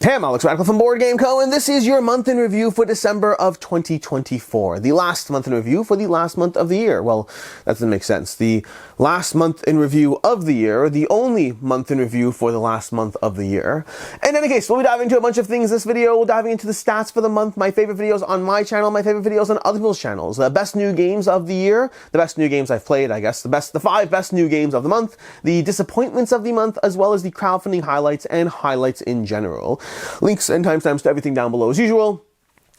Hey, I'm Alex Radical from Board Game Co, and this is your month in review for December of 2024. The last month in review for the last month of the year. Well, that doesn't make sense. The last month in review of the year, the only month in review for the last month of the year. In any case, we'll be diving into a bunch of things this video. We're diving into the stats for the month, my favorite videos on my channel, my favorite videos on other people's channels, the best new games of the year, the best new games I've played, I guess, the 5 best new games of the month, the disappointments of the month, as well as the crowdfunding highlights and highlights in general. Links and timestamps to everything down below as usual.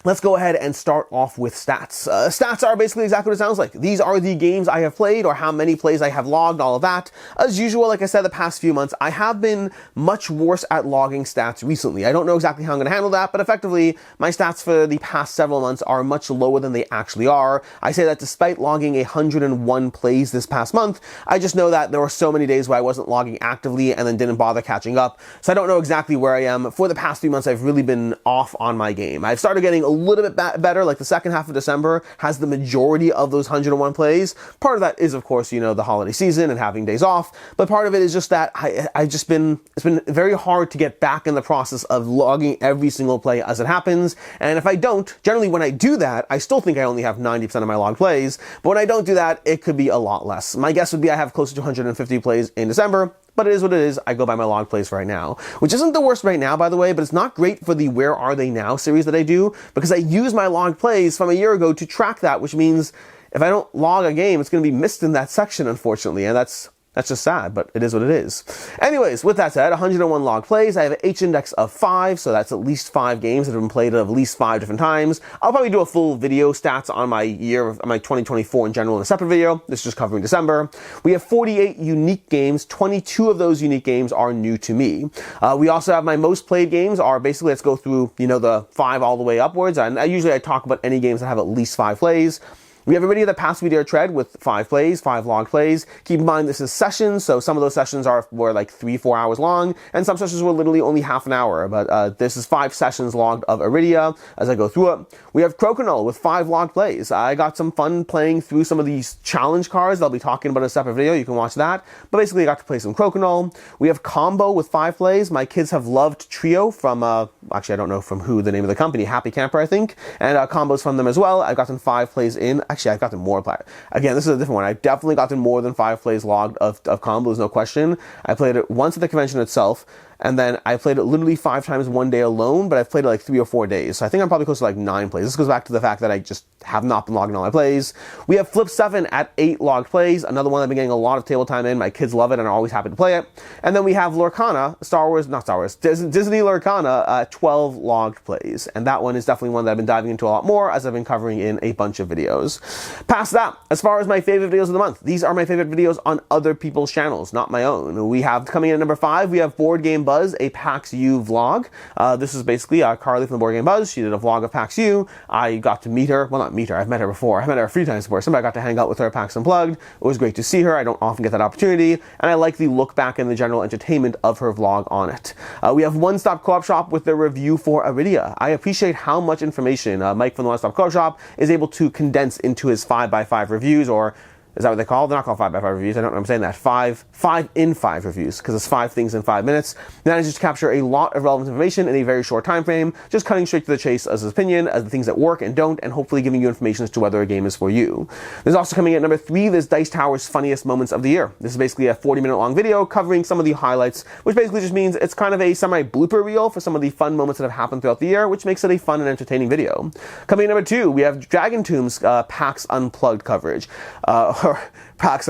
Let's go ahead and start off with stats. Stats are basically exactly what it sounds like. These are the games I have played or how many plays I have logged, all of that. As usual, like I said, the past few months, I have been much worse at logging stats recently. I don't know exactly how I'm going to handle that, but effectively, my stats for the past several months are much lower than they actually are. I say that despite logging 101 plays this past month, I just know that there were so many days where I wasn't logging actively and then didn't bother catching up. So I don't know exactly where I am. For the past few months, I've really been off on my game. I've started getting a little bit better, like the second half of December has the majority of those 101 plays. Part of that is, of course, you know, the holiday season and having days off, but part of it is just that it's been very hard to get back in the process of logging every single play as it happens, and if I don't, generally when I do that, I still think I only have 90% of my logged plays, but when I don't do that, it could be a lot less. My guess would be I have close to 250 plays in December, but it is what it is. I go by my log plays for right now, which isn't the worst right now, by the way, but it's not great for the Where Are They Now series that I do, because I use my log plays from a year ago to track that, which means if I don't log a game, it's going to be missed in that section, unfortunately, and that's just sad, but it is what it is. Anyways, with that said, 101 log plays. I have an H-index of 5, so that's at least 5 games that have been played at least 5 different times. I'll probably do a full video stats on my year, my 2024 in general in a separate video. This is just covering December. We have 48 unique games. 22 of those unique games are new to me. We also have my most played games are basically, let's go through, you know, the 5 all the way upwards. And usually I talk about any games that have at least 5 plays. We have a video that passed Meteor Tread with 5 plays, 5 log plays. Keep in mind this is sessions, so some of those sessions were like 3-4 hours long, and some sessions were literally only half an hour, but this is 5 sessions logged of Iridia as I go through it. We have Crokinole with 5 log plays. I got some fun playing through some of these challenge cards I'll be talking about in a separate video, you can watch that, but basically I got to play some Crokinole. We have Combo with 5 plays. My kids have loved Trio from, actually I don't know from who, the name of the company, Happy Camper I think, and Combos from them as well. I've gotten 5 plays in. Actually, I've gotten more plays. Again, this is a different one. I've definitely gotten more than 5 plays logged of combos, no question. I played it once at the convention itself, and then I played it literally 5 times one day alone, but I've played it like 3 or 4 days. So I think I'm probably close to like 9 plays. This goes back to the fact that I just have not been logging all my plays. We have Flip 7 at 8 logged plays. Another one I've been getting a lot of table time in. My kids love it and are always happy to play it. And then we have Lorcana, Disney Lorcana at 12 logged plays. And that one is definitely one that I've been diving into a lot more as I've been covering in a bunch of videos. Past that, as far as my favorite videos of the month, these are my favorite videos on other people's channels, not my own. We have, coming in at number 5, we have Board Game Buzz, a PAX U vlog. This is basically Carly from the Board Game Buzz. She did a vlog of PAX U. I got to meet her. Well, not meet her. I've met her before. I've met her a few times before. But I got to hang out with her at PAX Unplugged. It was great to see her. I don't often get that opportunity. And I like the look back and the general entertainment of her vlog on it. We have One Stop Co-op Shop with their review for Iridia. I appreciate how much information Mike from the One Stop Co-op Shop is able to condense into his 5x5 reviews, or is that what they call? They're not called 5x5 reviews. I don't know. I'm saying that 5 in 5 reviews, because it's 5 things in 5 minutes. Manages to capture a lot of relevant information in a very short time frame, just cutting straight to the chase as his opinion, as the things that work and don't, and hopefully giving you information as to whether a game is for you. There's also coming in at number 3, this Dice Tower's funniest moments of the year. This is basically a 40-minute long video covering some of the highlights, which basically just means it's kind of a semi-blooper reel for some of the fun moments that have happened throughout the year, which makes it a fun and entertaining video. Coming in at number 2, we have Dragon Tomb's PAX Unplugged coverage. PAX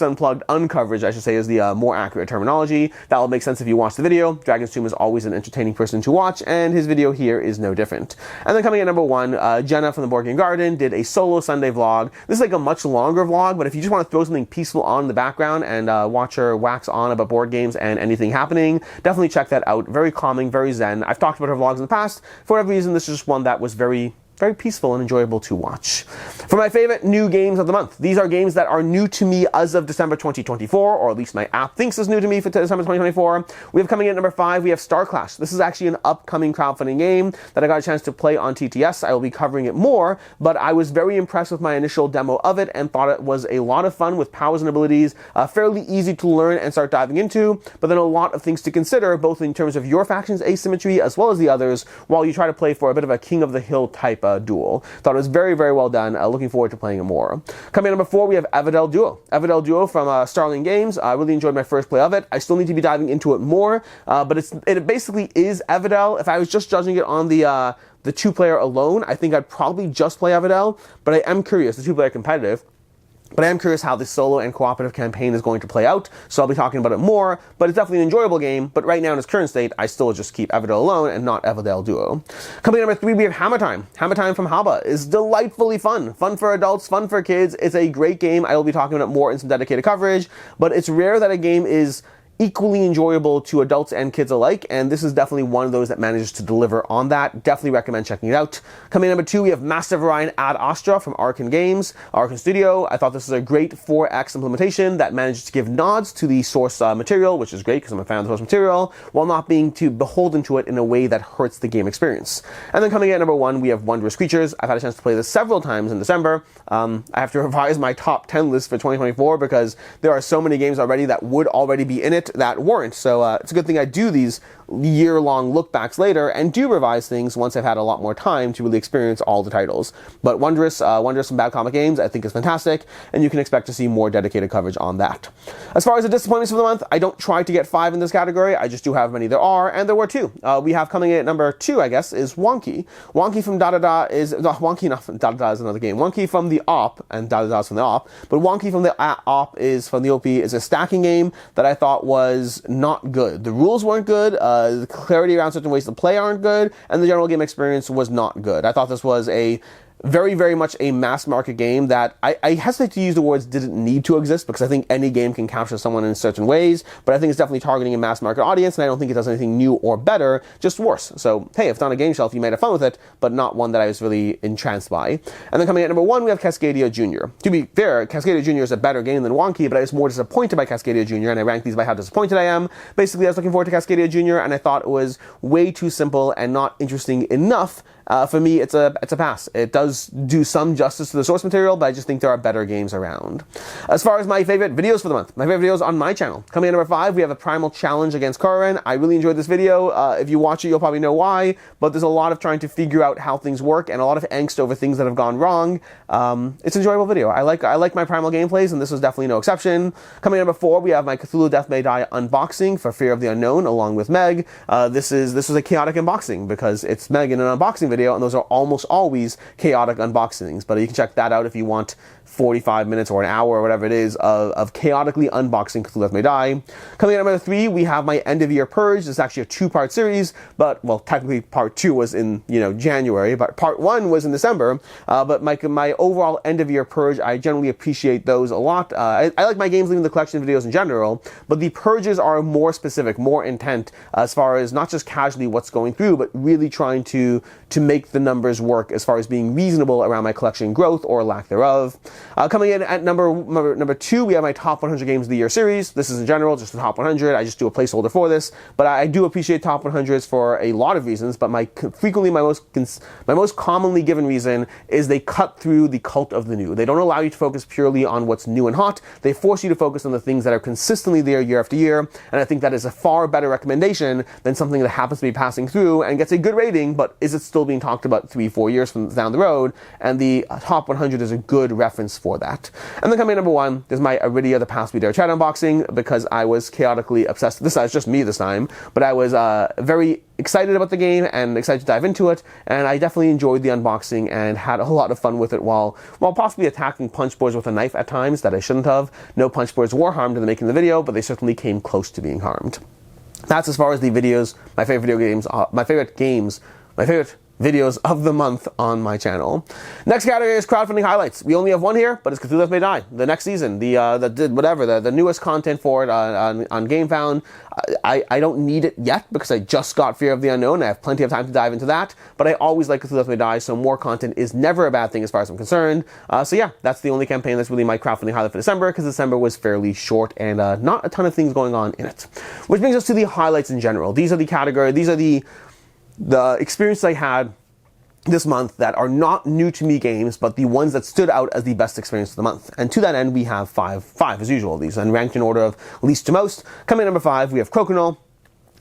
Unplugged uncoverage, I should say, is the more accurate terminology. That will make sense if you watch the video. Dragon's Tomb is always an entertaining person to watch, and his video here is no different. And then coming at number 1, Jenna from the Board Game Garden did a solo Sunday vlog. This is like a much longer vlog, but if you just want to throw something peaceful on in the background and watch her wax on about board games and anything happening, definitely check that out. Very calming, very zen. I've talked about her vlogs in the past. For whatever reason, this is just one that was very very peaceful and enjoyable to watch. For my favorite new games of the month, these are games that are new to me as of December 2024, or at least my app thinks is new to me for December 2024. We have coming in at number 5, we have Star Clash. This is actually an upcoming crowdfunding game that I got a chance to play on TTS. I will be covering it more, but I was very impressed with my initial demo of it and thought it was a lot of fun with powers and abilities, fairly easy to learn and start diving into, but then a lot of things to consider, both in terms of your faction's asymmetry as well as the others, while you try to play for a bit of a King of the Hill type duel. Thought it was very, very well done. Looking forward to playing it more. Coming in number 4, we have Everdell Duo. Everdell Duo from Starling Games. I really enjoyed my first play of it. I still need to be diving into it more, but it basically is Everdell. If I was just judging it on the 2-player alone, I think I'd probably just play Everdell, but I am curious, the 2-player competitive, but I am curious how the solo and cooperative campaign is going to play out, so I'll be talking about it more, but it's definitely an enjoyable game, but right now in its current state, I still just keep Everdell alone and not Everdell Duo. Coming in number 3, we have Hammer Time. Hammer Time from Haba is delightfully fun. Fun for adults, fun for kids. It's a great game. I will be talking about it more in some dedicated coverage, but it's rare that a game is equally enjoyable to adults and kids alike, and this is definitely one of those that manages to deliver on that. Definitely recommend checking it out. Coming in number 2, we have Master Orion Ad Astra from Arkan Games, Arkan Studio. I thought this was a great 4X implementation that manages to give nods to the source material, which is great because I'm a fan of the source material, while not being too beholden to it in a way that hurts the game experience. And then coming in at number 1, we have Wondrous Creatures. I've had a chance to play this several times in December. I have to revise my top 10 list for 2024 because there are so many games already that would already be in it that weren't. So it's a good thing I do these year-long look-backs later and do revise things once I've had a lot more time to really experience all the titles. But Wondrous from Bad Comic Games I think is fantastic, and you can expect to see more dedicated coverage on that. As far as the disappointments for the month, I don't try to get 5 in this category. I just do how many there are, and there were 2. We have coming in at number 2, I guess, is Wonky. Wonky from Da-Da-Da is... Wonky, not from Da-Da-Da is another game. Wonky from the Op, and Da-Da-Da is from the Op, but Wonky from the Op is from the OP is a stacking game that I thought was not good. The rules weren't good, the clarity around certain ways to play aren't good, and the general game experience was not good. I thought this was a very, very much a mass market game that I hesitate to use the words didn't need to exist, because I think any game can capture someone in certain ways, but I think it's definitely targeting a mass market audience, and I don't think it does anything new or better, just worse. So, hey, if it's on a game shelf, you might have fun with it, but not one that I was really entranced by. And then coming at number 1, we have Cascadia Jr. To be fair, Cascadia Jr. is a better game than Wonky, but I was more disappointed by Cascadia Jr., and I ranked these by how disappointed I am. Basically, I was looking forward to Cascadia Jr., and I thought it was way too simple and not interesting enough. For me, it's a pass. It does do some justice to the source material, but I just think there are better games around. As far as my favorite videos for the month, my favorite videos on my channel. Coming in at number 5, we have a Primal Challenge against Korin. I really enjoyed this video. If you watch it, you'll probably know why, but there's a lot of trying to figure out how things work and a lot of angst over things that have gone wrong. It's an enjoyable video. I like my Primal gameplays, and this was definitely no exception. Coming in at number 4, we have my Cthulhu Death May Die unboxing for Fear of the Unknown, along with Meg. This was a chaotic unboxing because it's Meg in an unboxing video, and those are almost always chaotic unboxings, but you can check that out if you want 45 minutes or an hour or whatever it is of chaotically unboxing Cthulhu Death May Die. Coming in at number 3, we have my end of year purge. This is actually a 2-part series, but, well, technically part 2 was in, January, but part 1 was in December. But my overall end of year purge, I generally appreciate those a lot. I like my games leaving the collection videos in general, but the purges are more specific, more intent, as far as not just casually what's going through, but really trying to make the numbers work as far as being reasonable around my collection growth or lack thereof. Coming in at number 2, we have my top 100 games of the year series. This is in general just the top 100. I just do a placeholder for this, but I do appreciate top 100s for a lot of reasons. But my most commonly given reason is they cut through the cult of the new. They don't allow you to focus purely on what's new and hot. They force you to focus on the things that are consistently there year after year, and I think that is a far better recommendation than something that happens to be passing through and gets a good rating, but is it still being talked about 3-4 years from down the road? And the top 100 is a good reference for that. And then coming in number 1, there's my Iridia the Past We Dare Chat unboxing, because I was chaotically obsessed. This is just me this time, but I was very excited about the game and excited to dive into it, and I definitely enjoyed the unboxing and had a lot of fun with it while possibly attacking punch boards with a knife at times that I shouldn't have. No punch boards were harmed in the making of the video, but they certainly came close to being harmed. That's as far as the videos, my favorite video games, my favorite videos of the month on my channel. Next category is crowdfunding highlights. We only have one here, but it's Cthulhu May Die, the next season, the newest content for it on GameFound. I don't need it yet because I just got Fear of the Unknown. I have plenty of time to dive into that, but I always like Cthulhu May Die, so more content is never a bad thing as far as I'm concerned. So yeah, that's the only campaign that's really my crowdfunding highlight for December, because December was fairly short and not a ton of things going on in it. Which brings us to the highlights in general. These are the experiences I had this month that are not new to me games, but the ones that stood out as the best experience of the month. And to that end, we have five as usual. These are ranked in order of least to most. Coming in number 5, we have Crokinole.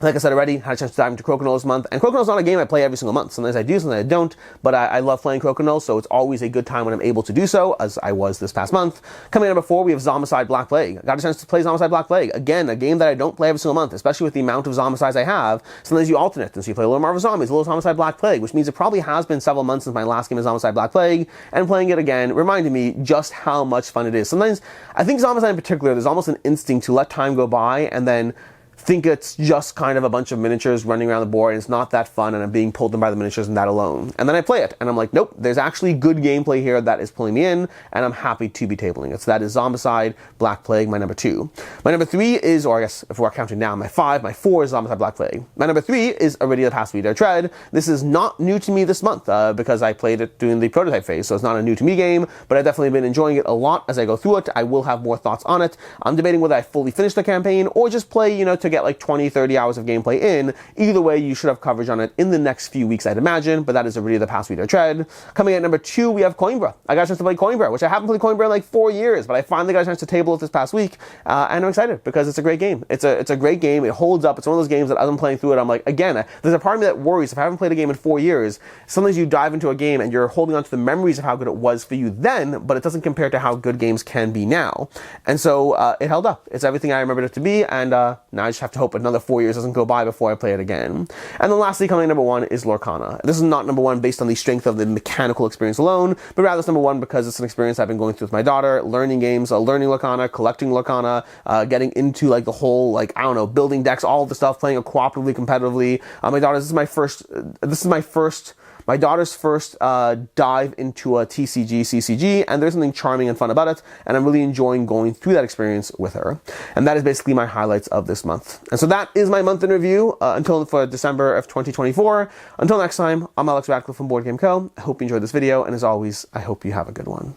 Like I said already, had a chance to dive into Crokinole this month. And Crokinole's not a game I play every single month. Sometimes I do, sometimes I don't. But I love playing Crokinole, so it's always a good time when I'm able to do so, as I was this past month. Coming in number 4, we have Zombicide Black Plague. I got a chance to play Zombicide Black Plague. Again, a game that I don't play every single month, especially with the amount of Zombicides I have. Sometimes you alternate, and so you play a little Marvel Zombies, a little Zombicide Black Plague, which means it probably has been several months since my last game of Zombicide Black Plague, and playing it again reminded me just how much fun it is. Sometimes, I think Zombicide in particular, there's almost an instinct to let time go by and then think it's just kind of a bunch of miniatures running around the board and it's not that fun and I'm being pulled in by the miniatures and that alone. And then I play it and I'm like, nope, there's actually good gameplay here that is pulling me in and I'm happy to be tabling it. So that is Zombicide Black Plague, my number 2. My number 3 is, or I guess if we're counting down, my 4 is Zombicide Black Plague. My number 3 is Iridia Past We Dare Tread. This is not new to me this month because I played it during the prototype phase, so it's not a new to me game, but I've definitely been enjoying it a lot as I go through it. I will have more thoughts on it. I'm debating whether I fully finish the campaign or just play, to get like 20-30 hours of gameplay in. Either way, you should have coverage on it in the next few weeks, I'd imagine, but that is Iridia the Past We Dare Tread. Coming at number 2, we have Coimbra. I got a chance to play Coimbra, which I haven't played Coimbra in like 4 years, but I finally got a chance to table it this past week, and I'm excited because it's a great game. It's a great game. It holds up. It's one of those games that as I'm playing through it, I'm like, again, there's a part of me that worries if I haven't played a game in 4 years, sometimes you dive into a game and you're holding on to the memories of how good it was for you then, but it doesn't compare to how good games can be now. And so it held up. It's everything I remembered it to be, and now I just have to hope another 4 years doesn't go by before I play it again. And then lastly, coming in number 1 is Lorcana. This is not number 1 based on the strength of the mechanical experience alone, but rather it's number 1 because it's an experience I've been going through with my daughter, learning games, learning Lorcana, collecting Lorcana, getting into like the whole, like, I don't know, building decks, all of the stuff, playing it cooperatively, competitively. My daughter, this is my daughter's first dive into a TCG, CCG, and there's something charming and fun about it, and I'm really enjoying going through that experience with her. And that is basically my highlights of this month. And so that is my month in review for December of 2024. Until next time, I'm Alex Radcliffe from Board Game Co. I hope you enjoyed this video, and as always, I hope you have a good one.